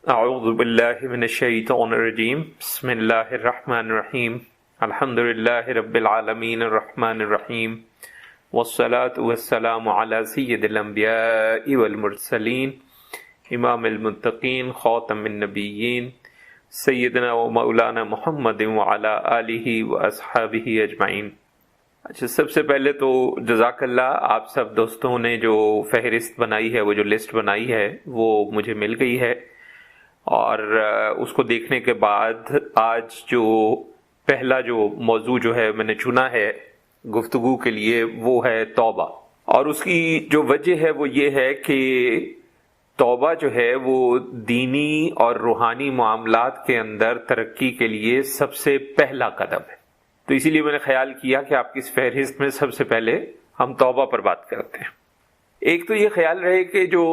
اعوذ باللہ من الشیطان الرجیم بسم اللہ الرحمن الرحیم الحمد للہ رب العالمین الرحمن الرحیم والصلاة والسلام علی سید الانبیاء والمرسلین امام المتقین خاتم النبیین سیدنا و مولانا محمد وعلی آلہ واصحابہ اجمعین۔ اچھا، سب سے پہلے تو جزاک اللہ، آپ سب دوستوں نے جو فہرست بنائی ہے، وہ جو لسٹ بنائی ہے، وہ مجھے مل گئی ہے، اور اس کو دیکھنے کے بعد آج جو پہلا جو موضوع جو ہے میں نے چنا ہے گفتگو کے لیے، وہ ہے توبہ۔ اور اس کی جو وجہ ہے وہ یہ ہے کہ توبہ جو ہے وہ دینی اور روحانی معاملات کے اندر ترقی کے لیے سب سے پہلا قدم ہے۔ تو اسی لیے میں نے خیال کیا کہ آپ کی اس فہرست میں سب سے پہلے ہم توبہ پر بات کرتے ہیں۔ ایک تو یہ خیال رہے کہ جو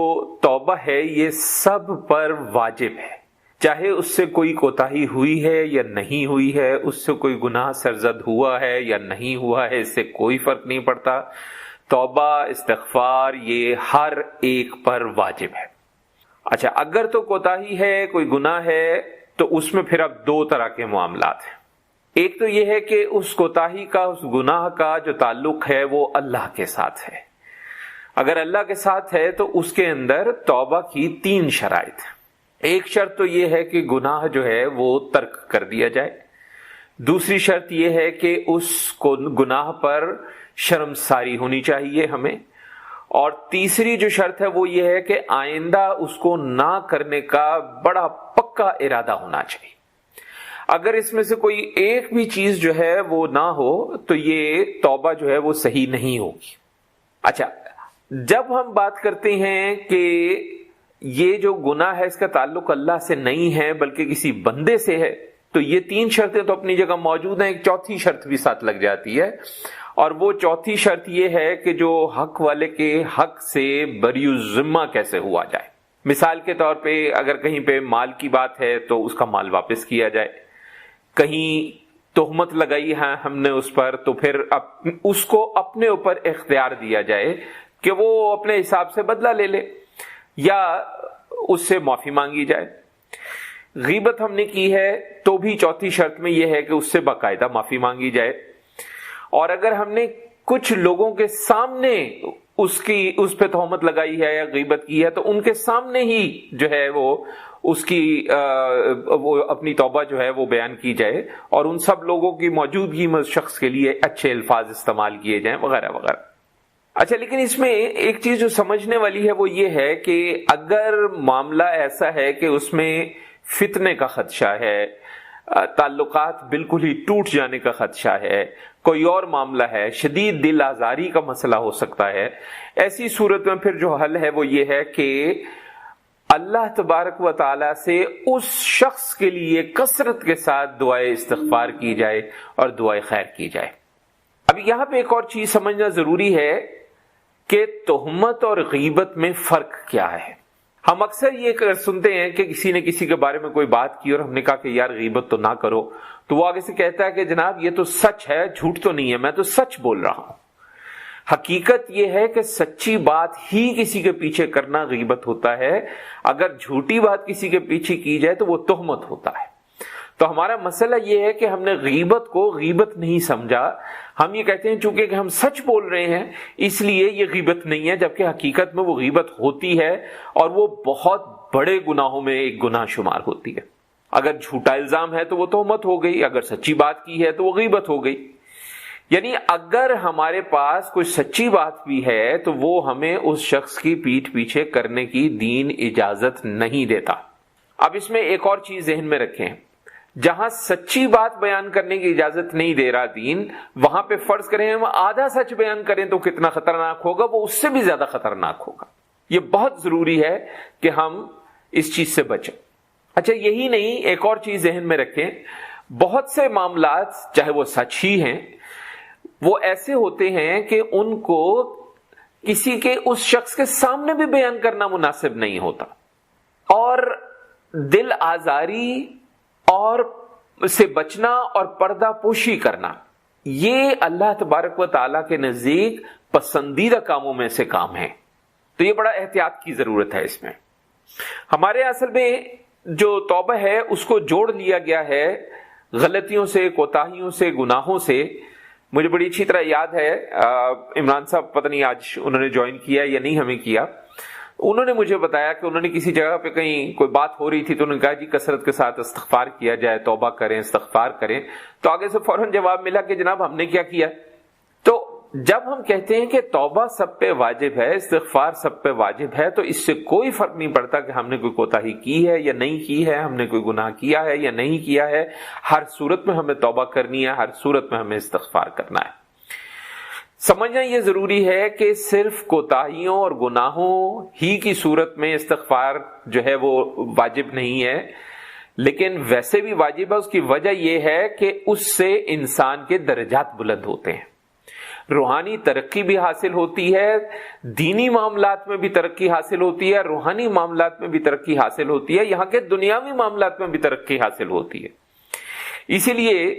توبہ ہے یہ سب پر واجب ہے، چاہے اس سے کوئی کوتاہی ہوئی ہے یا نہیں ہوئی ہے، اس سے کوئی گناہ سرزد ہوا ہے یا نہیں ہوا ہے، اس سے کوئی فرق نہیں پڑتا۔ توبہ، استغفار، یہ ہر ایک پر واجب ہے۔ اچھا، اگر تو کوتاہی ہے، کوئی گناہ ہے، تو اس میں پھر اب دو طرح کے معاملات ہیں۔ ایک تو یہ ہے کہ اس کوتاہی کا، اس گناہ کا جو تعلق ہے وہ اللہ کے ساتھ ہے۔ اگر اللہ کے ساتھ ہے تو اس کے اندر توبہ کی تین شرائط ہیں۔ ایک شرط تو یہ ہے کہ گناہ جو ہے وہ ترک کر دیا جائے۔ دوسری شرط یہ ہے کہ اس کو گناہ پر شرمساری ہونی چاہیے ہمیں، اور تیسری جو شرط ہے وہ یہ ہے کہ آئندہ اس کو نہ کرنے کا بڑا پکا ارادہ ہونا چاہیے۔ اگر اس میں سے کوئی ایک بھی چیز جو ہے وہ نہ ہو تو یہ توبہ جو ہے وہ صحیح نہیں ہوگی۔ اچھا، جب ہم بات کرتے ہیں کہ یہ جو گناہ ہے اس کا تعلق اللہ سے نہیں ہے بلکہ کسی بندے سے ہے، تو یہ تین شرطیں تو اپنی جگہ موجود ہیں، ایک چوتھی شرط بھی ساتھ لگ جاتی ہے، اور وہ چوتھی شرط یہ ہے کہ جو حق والے کے حق سے بری الذمہ کیسے ہوا جائے۔ مثال کے طور پہ اگر کہیں پہ مال کی بات ہے تو اس کا مال واپس کیا جائے، کہیں تہمت لگائی ہے ہم نے اس پر، تو پھر اس کو اپنے اوپر اختیار دیا جائے کہ وہ اپنے حساب سے بدلہ لے لے یا اس سے معافی مانگی جائے۔ غیبت ہم نے کی ہے تو بھی چوتھی شرط میں یہ ہے کہ اس سے باقاعدہ معافی مانگی جائے، اور اگر ہم نے کچھ لوگوں کے سامنے اس پہ تہمت لگائی ہے یا غیبت کی ہے تو ان کے سامنے ہی جو ہے وہ اس کی وہ اپنی توبہ جو ہے وہ بیان کی جائے، اور ان سب لوگوں کی موجودگی میں اس شخص کے لیے اچھے الفاظ استعمال کیے جائیں وغیرہ وغیرہ۔ اچھا، لیکن اس میں ایک چیز جو سمجھنے والی ہے وہ یہ ہے کہ اگر معاملہ ایسا ہے کہ اس میں فتنے کا خدشہ ہے، تعلقات بالکل ہی ٹوٹ جانے کا خدشہ ہے، کوئی اور معاملہ ہے، شدید دل آزاری کا مسئلہ ہو سکتا ہے، ایسی صورت میں پھر جو حل ہے وہ یہ ہے کہ اللہ تبارک و تعالی سے اس شخص کے لیے کثرت کے ساتھ دعائے استغفار کی جائے اور دعائے خیر کی جائے۔ اب یہاں پہ ایک اور چیز سمجھنا ضروری ہے کہ تہمت اور غیبت میں فرق کیا ہے۔ ہم اکثر یہ سنتے ہیں کہ کسی نے کسی کے بارے میں کوئی بات کی اور ہم نے کہا کہ یار غیبت تو نہ کرو، تو وہ آگے سے کہتا ہے کہ جناب یہ تو سچ ہے، جھوٹ تو نہیں ہے، میں تو سچ بول رہا ہوں۔ حقیقت یہ ہے کہ سچی بات ہی کسی کے پیچھے کرنا غیبت ہوتا ہے، اگر جھوٹی بات کسی کے پیچھے کی جائے تو وہ تہمت ہوتا ہے۔ تو ہمارا مسئلہ یہ ہے کہ ہم نے غیبت کو غیبت نہیں سمجھا، ہم یہ کہتے ہیں چونکہ کہ ہم سچ بول رہے ہیں اس لیے یہ غیبت نہیں ہے، جبکہ حقیقت میں وہ غیبت ہوتی ہے، اور وہ بہت بڑے گناہوں میں ایک گناہ شمار ہوتی ہے۔ اگر جھوٹا الزام ہے تو وہ تہمت ہو گئی، اگر سچی بات کی ہے تو وہ غیبت ہو گئی۔ یعنی اگر ہمارے پاس کوئی سچی بات بھی ہے تو وہ ہمیں اس شخص کی پیٹھ پیچھے کرنے کی دین اجازت نہیں دیتا۔ اب اس میں ایک اور چیز ذہن میں رکھیں، جہاں سچی بات بیان کرنے کی اجازت نہیں دے رہا دین، وہاں پہ فرض کریں ہم آدھا سچ بیان کریں تو کتنا خطرناک ہوگا، وہ اس سے بھی زیادہ خطرناک ہوگا۔ یہ بہت ضروری ہے کہ ہم اس چیز سے بچیں۔ اچھا، یہی نہیں، ایک اور چیز ذہن میں رکھیں، بہت سے معاملات چاہے وہ سچ ہی ہیں، وہ ایسے ہوتے ہیں کہ ان کو کسی کے اس شخص کے سامنے بھی بیان کرنا مناسب نہیں ہوتا، اور دل آزاری اور سے بچنا اور پردہ پوشی کرنا، یہ اللہ تبارک و تعالیٰ کے نزدیک پسندیدہ کاموں میں سے کام ہے۔ تو یہ بڑا احتیاط کی ضرورت ہے اس میں۔ ہمارے اصل میں جو توبہ ہے اس کو جوڑ لیا گیا ہے غلطیوں سے، کوتاہیوں سے، گناہوں سے. مجھے بڑی اچھی طرح یاد ہے، عمران صاحب پتہ نہیں آج انہوں نے جوائن کیا یا نہیں ہمیں کیا، انہوں نے مجھے بتایا کہ انہوں نے کسی جگہ پہ کہیں کوئی بات ہو رہی تھی تو انہوں نے کہا جی کثرت کے ساتھ استغفار کیا جائے، توبہ کریں، استغفار کریں. تو آگے سے فوراً جواب ملا کہ جناب ہم نے کیا کیا. تو جب ہم کہتے ہیں کہ توبہ سب پہ واجب ہے، استغفار سب پہ واجب ہے، تو اس سے کوئی فرق نہیں پڑتا کہ ہم نے کوئی کوتاہی کی ہے یا نہیں کی ہے، ہم نے کوئی گناہ کیا ہے یا نہیں کیا ہے. ہر صورت میں ہمیں توبہ کرنی ہے، ہر صورت میں ہمیں استغفار کرنا ہے. سمجھنا یہ ضروری ہے کہ صرف کوتاہیوں اور گناہوں ہی کی صورت میں استغفار جو ہے وہ واجب نہیں ہے، لیکن ویسے بھی واجب ہے. اس کی وجہ یہ ہے کہ اس سے انسان کے درجات بلند ہوتے ہیں، روحانی ترقی بھی حاصل ہوتی ہے، دینی معاملات میں بھی ترقی حاصل ہوتی ہے، روحانی معاملات میں بھی ترقی حاصل ہوتی ہے، یہاں کے دنیاوی معاملات میں بھی ترقی حاصل ہوتی ہے. اسی لیے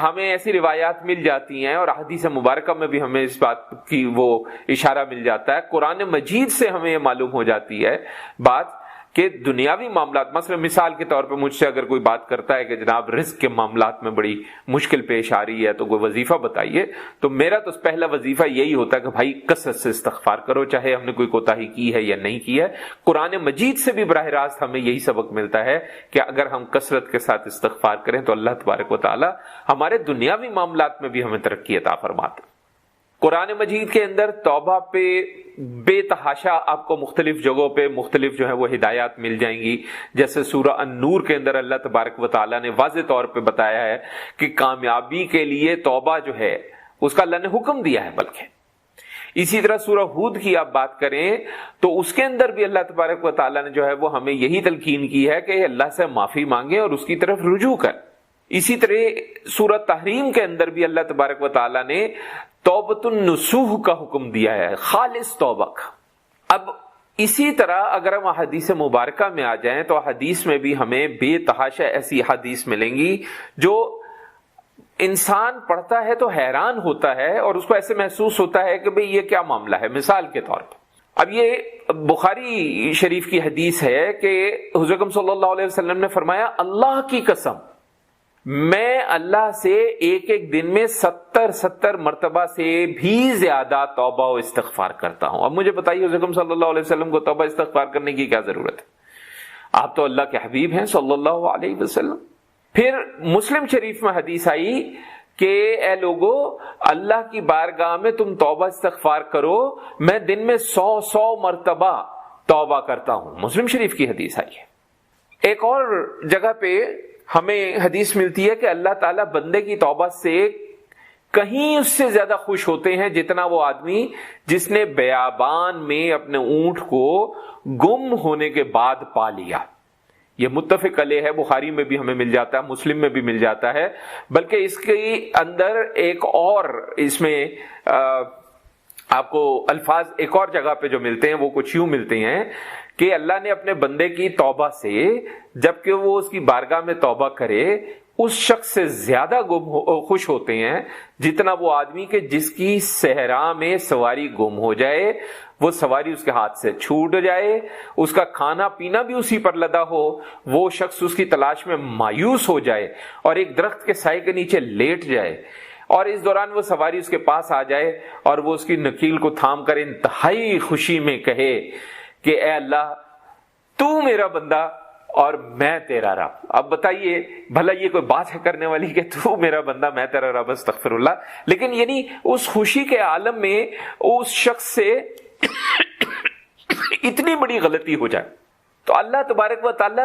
ہمیں ایسی روایات مل جاتی ہیں اور احادیث مبارکہ میں بھی ہمیں اس بات کی وہ اشارہ مل جاتا ہے، قرآن مجید سے ہمیں یہ معلوم ہو جاتی ہے بات کہ دنیاوی معاملات، مثلا مثال کے طور پہ مجھ سے اگر کوئی بات کرتا ہے کہ جناب رزق کے معاملات میں بڑی مشکل پیش آ رہی ہے تو کوئی وظیفہ بتائیے، تو میرا تو پہلا وظیفہ یہی ہوتا ہے کہ بھائی کثرت سے استغفار کرو، چاہے ہم نے کوئی کوتاہی کی ہے یا نہیں کی ہے. قرآن مجید سے بھی براہ راست ہمیں یہی سبق ملتا ہے کہ اگر ہم کثرت کے ساتھ استغفار کریں تو اللہ تبارک و تعالی ہمارے دنیاوی معاملات میں بھی ہمیں ترقی عطا فرماتے ہیں. قرآن مجید کے اندر توبہ پہ بے تحاشا آپ کو مختلف جگہوں پہ مختلف جو ہے وہ ہدایات مل جائیں گی. جیسے سورہ النور کے اندر اللہ تبارک و تعالیٰ نے واضح طور پہ بتایا ہے کہ کامیابی کے لیے توبہ جو ہے اس کا اللہ نے حکم دیا ہے. بلکہ اسی طرح سورہ ہود کی آپ بات کریں تو اس کے اندر بھی اللہ تبارک و تعالیٰ نے جو ہے وہ ہمیں یہی تلقین کی ہے کہ اللہ سے معافی مانگے اور اس کی طرف رجوع کر. اسی طرح سورہ تحریم کے اندر بھی اللہ تبارک و تعالیٰ نے توبۃ النصوح کا حکم دیا ہے، خالص توبہ کا. اب اسی طرح اگر ہم حدیث مبارکہ میں آ جائیں تو حدیث میں بھی ہمیں بے تحاشا ایسی حدیث ملیں گی جو انسان پڑھتا ہے تو حیران ہوتا ہے اور اس کو ایسے محسوس ہوتا ہے کہ بھئی یہ کیا معاملہ ہے. مثال کے طور پر اب یہ بخاری شریف کی حدیث ہے کہ حضور اکرم صلی اللہ علیہ وسلم نے فرمایا اللہ کی قسم میں اللہ سے ایک ایک دن میں 70 مرتبہ سے بھی زیادہ توبہ و استغفار کرتا ہوں. اب مجھے بتائیے حضور اکرم صلی اللہ علیہ وسلم کو توبہ استغفار کرنے کی کیا ضرورت ہے؟ آپ تو اللہ کے حبیب ہیں صلی اللہ علیہ وسلم. پھر مسلم شریف میں حدیث آئی کہ اے لوگو اللہ کی بارگاہ میں تم توبہ استغفار کرو، میں دن میں 100 مرتبہ توبہ کرتا ہوں. مسلم شریف کی حدیث آئی ہے. ایک اور جگہ پہ ہمیں حدیث ملتی ہے کہ اللہ تعالیٰ بندے کی توبہ سے کہیں اس سے زیادہ خوش ہوتے ہیں جتنا وہ آدمی جس نے بیابان میں اپنے اونٹ کو گم ہونے کے بعد پا لیا. یہ متفق علیہ ہے، بخاری میں بھی ہمیں مل جاتا ہے، مسلم میں بھی مل جاتا ہے. بلکہ اس کے اندر ایک اور اس میں آپ کو الفاظ ایک اور جگہ پہ جو ملتے ہیں وہ کچھ یوں ملتے ہیں کہ اللہ نے اپنے بندے کی توبہ سے جبکہ وہ اس کی بارگاہ میں توبہ کرے اس شخص سے زیادہ خوش ہوتے ہیں جتنا وہ آدمی کہ جس کی صحرا میں سواری گم ہو جائے، وہ سواری اس کے ہاتھ سے چھوٹ جائے، اس کا کھانا پینا بھی اسی پر لدا ہو، وہ شخص اس کی تلاش میں مایوس ہو جائے اور ایک درخت کے سائے کے نیچے لیٹ جائے، اور اس دوران وہ سواری اس کے پاس آ جائے اور وہ اس کی نکیل کو تھام کر انتہائی خوشی میں کہے کہ اے اللہ تو میرا بندہ اور میں تیرا رب. اب بتائیے بھلا یہ کوئی بات ہے کرنے والی کہ تو میرا بندہ میں تیرا رب، استغفر اللہ. لیکن یعنی اس خوشی کے عالم میں اس شخص سے اتنی بڑی غلطی ہو جائے تو اللہ تبارک و تعالی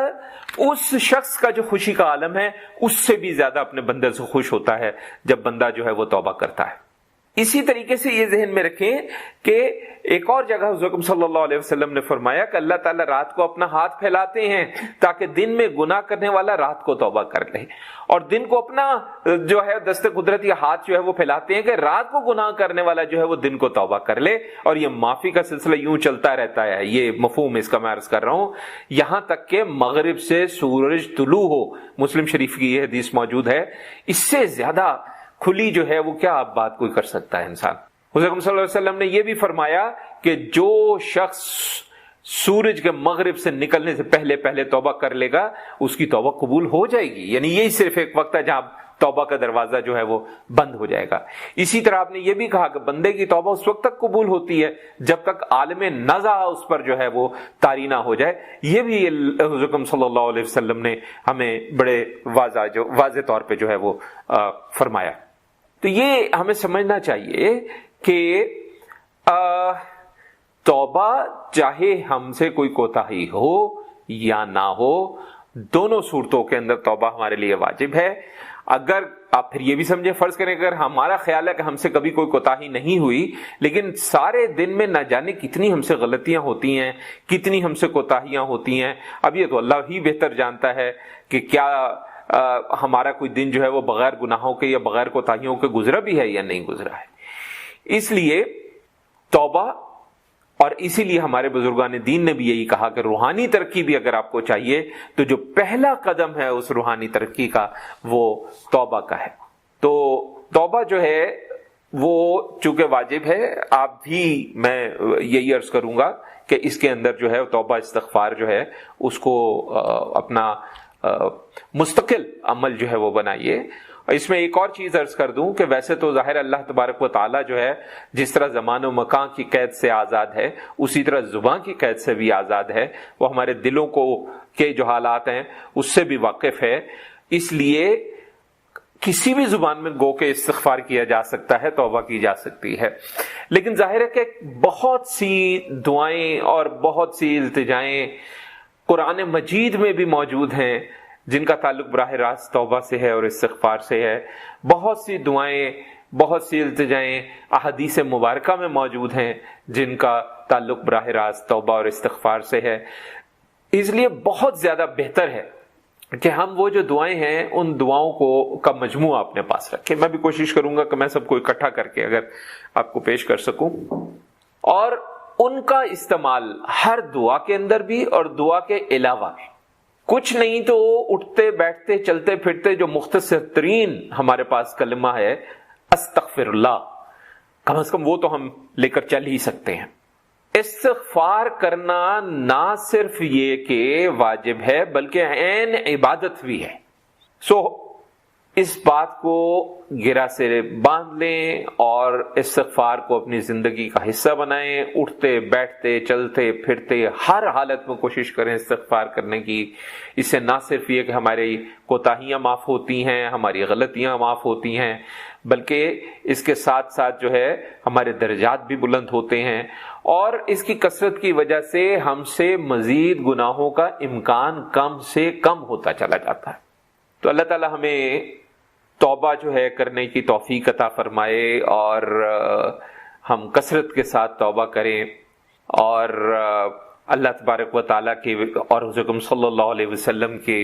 اس شخص کا جو خوشی کا عالم ہے اس سے بھی زیادہ اپنے بندے سے خوش ہوتا ہے جب بندہ جو ہے وہ توبہ کرتا ہے. اسی طریقے سے یہ ذہن میں رکھیں کہ ایک اور جگہ حضور اکرم صلی اللہ علیہ وسلم نے فرمایا کہ اللہ تعالیٰ رات کو اپنا ہاتھ پھیلاتے ہیں تاکہ دن میں گناہ کرنے والا رات کو توبہ کر لے، اور دن کو اپنا جو ہے دست قدرتی ہاتھ جو ہے وہ پھیلاتے ہیں کہ رات کو گناہ کرنے والا جو ہے وہ دن کو توبہ کر لے. اور یہ معافی کا سلسلہ یوں چلتا رہتا ہے، یہ مفہوم اس کا میں عرض کر رہا ہوں، یہاں تک کہ مغرب سے سورج طلوع ہو. مسلم شریف کی یہ حدیث موجود ہے. اس سے زیادہ کھلی جو ہے وہ کیا آپ بات کوئی کر سکتا ہے انسان. حضرت صلی اللہ علیہ وسلم نے یہ بھی فرمایا کہ جو شخص سورج کے مغرب سے نکلنے سے پہلے پہلے توبہ کر لے گا اس کی توبہ قبول ہو جائے گی. یعنی یہی صرف ایک وقت ہے جہاں توبہ کا دروازہ جو ہے وہ بند ہو جائے گا. اسی طرح آپ نے یہ بھی کہا کہ بندے کی توبہ اس وقت تک قبول ہوتی ہے جب تک عالم نزع اس پر جو ہے وہ طاری نہ ہو جائے. یہ بھی حضرت صلی اللہ علیہ وسلم نے ہمیں بڑے واضح طور پہ جو ہے وہ فرمایا. تو یہ ہمیں سمجھنا چاہیے کہ توبہ چاہے ہم سے کوئی کوتاہی ہو یا نہ ہو، دونوں صورتوں کے اندر توبہ ہمارے لیے واجب ہے. اگر آپ پھر یہ بھی سمجھے، فرض کریں اگر ہمارا خیال ہے کہ ہم سے کبھی کوئی کوتاہی نہیں ہوئی، لیکن سارے دن میں نہ جانے کتنی ہم سے غلطیاں ہوتی ہیں، کتنی ہم سے کوتاہیاں ہوتی ہیں. اب یہ تو اللہ ہی بہتر جانتا ہے کہ کیا ہمارا کوئی دن جو ہے وہ بغیر گناہوں کے یا بغیر کوتاہیوں کے گزرا بھی ہے یا نہیں گزرا ہے. اس لیے توبہ، اور اسی لیے ہمارے بزرگان دین نے بھی یہی کہا کہ روحانی ترقی بھی اگر آپ کو چاہیے تو جو پہلا قدم ہے اس روحانی ترقی کا وہ توبہ کا ہے. تو توبہ جو ہے وہ چونکہ واجب ہے، آپ بھی میں یہی عرض کروں گا کہ اس کے اندر جو ہے توبہ استغفار جو ہے اس کو اپنا مستقل عمل جو ہے وہ بنائیے. اس میں ایک اور چیز عرض کر دوں کہ ویسے تو ظاہر اللہ تبارک و تعالیٰ جو ہے جس طرح زمان و مکان کی قید سے آزاد ہے اسی طرح زبان کی قید سے بھی آزاد ہے. وہ ہمارے دلوں کو کے جو حالات ہیں اس سے بھی واقف ہے. اس لیے کسی بھی زبان میں گو کے استغفار کیا جا سکتا ہے، توبہ کی جا سکتی ہے. لیکن ظاہر ہے کہ بہت سی دعائیں اور بہت سی التجائیں قرآن مجید میں بھی موجود ہیں جن کا تعلق براہ راست توبہ سے ہے اور استغفار سے ہے. بہت سی دعائیں، بہت سی التجائیں احادیث مبارکہ میں موجود ہیں جن کا تعلق براہ راست توبہ اور استغفار سے ہے. اس لیے بہت زیادہ بہتر ہے کہ ہم وہ جو دعائیں ہیں ان دعاؤں کو کا مجموعہ اپنے پاس رکھیں. میں بھی کوشش کروں گا کہ میں سب کو اکٹھا کر کے اگر آپ کو پیش کر سکوں، اور ان کا استعمال ہر دعا کے اندر بھی اور دعا کے علاوہ. کچھ نہیں تو اٹھتے بیٹھتے چلتے پھرتے جو مختصر ترین ہمارے پاس کلمہ ہے استغفر اللہ، کم از کم وہ تو ہم لے کر چل ہی سکتے ہیں. استغفار کرنا نہ صرف یہ کہ واجب ہے بلکہ عین عبادت بھی ہے. سو اس بات کو گرہ سے باندھ لیں اور استغفار کو اپنی زندگی کا حصہ بنائیں. اٹھتے بیٹھتے چلتے پھرتے ہر حالت میں کوشش کریں استغفار کرنے کی. اس سے نہ صرف یہ کہ ہماری کوتاہیاں معاف ہوتی ہیں، ہماری غلطیاں معاف ہوتی ہیں، بلکہ اس کے ساتھ ساتھ جو ہے ہمارے درجات بھی بلند ہوتے ہیں، اور اس کی کثرت کی وجہ سے ہم سے مزید گناہوں کا امکان کم سے کم ہوتا چلا جاتا ہے. تو اللہ تعالی ہمیں توبہ جو ہے کرنے کی توفیق عطا فرمائے اور ہم کثرت کے ساتھ توبہ کریں، اور اللہ تبارک و تعالیٰ کے اور حضرت صلی اللہ علیہ وسلم کے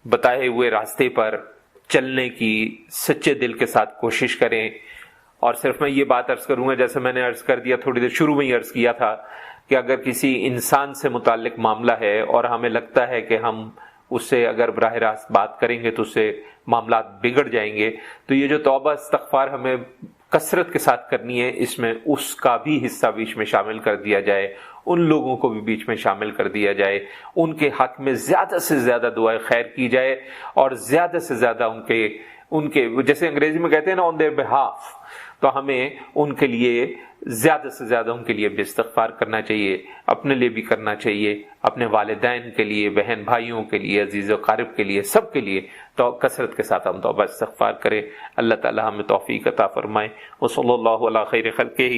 بتائے ہوئے راستے پر چلنے کی سچے دل کے ساتھ کوشش کریں. اور صرف میں یہ بات عرض کروں گا جیسے میں نے عرض کر دیا تھوڑی دیر شروع میں ہی عرض کیا تھا کہ اگر کسی انسان سے متعلق معاملہ ہے اور ہمیں لگتا ہے کہ ہم اس سے اگر براہ راست بات کریں گے تو اس سے معاملات بگڑ جائیں گے، تو یہ جو توبہ استغفار ہمیں کثرت کے ساتھ کرنی ہے اس میں اس کا بھی حصہ بیچ میں شامل کر دیا جائے، ان لوگوں کو بھی بیچ میں شامل کر دیا جائے، ان کے حق میں زیادہ سے زیادہ دعائے خیر کی جائے، اور زیادہ سے زیادہ ان کے جیسے انگریزی میں کہتے ہیں نا آن دیئر بہاف، تو ہمیں ان کے لیے زیادہ سے زیادہ ان کے لیے بھی استغفار کرنا چاہیے، اپنے لیے بھی کرنا چاہیے، اپنے والدین کے لیے، بہن بھائیوں کے لیے، عزیز و قارب کے لیے، سب کے لیے تو کثرت کے ساتھ ہم توبہ استغفار کریں. اللہ تعالی ہمیں توفیق عطا فرمائے. وصلی اللہ علی خیر خلقہ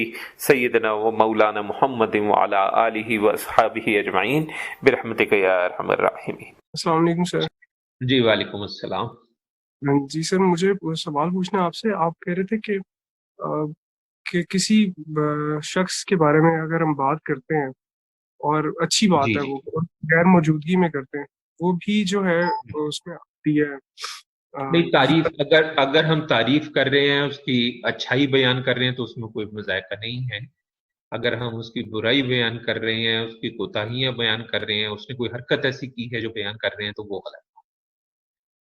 سیدنا و مولانا محمد وعلی آلہ واصحابہ اجمعین برحمتک یا ارحم الراحمین. السلام علیکم سر. جی وعلیکم السلام. جی سر، مجھے سوال پوچھنا آپ سے. آپ کہہ رہے تھے کہ کسی شخص کے بارے میں اگر ہم بات کرتے ہیں اور اچھی بات ہے وہ غیر موجودگی میں کرتے ہیں، وہ بھی جو ہے اس میں آتی ہے. نہیں، تعریف اگر ہم تعریف کر رہے ہیں، اس کی اچھائی بیان کر رہے ہیں تو اس میں کوئی مذائقہ نہیں ہے. اگر ہم اس کی برائی بیان کر رہے ہیں، اس کی کوتاہیاں بیان کر رہے ہیں، اس نے کوئی حرکت ایسی کی ہے جو بیان کر رہے ہیں تو وہ غلط.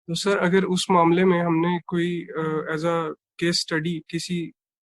تو سر اگر اس معاملے میں ہم نے کوئی ایز اے کیس اسٹڈی کسی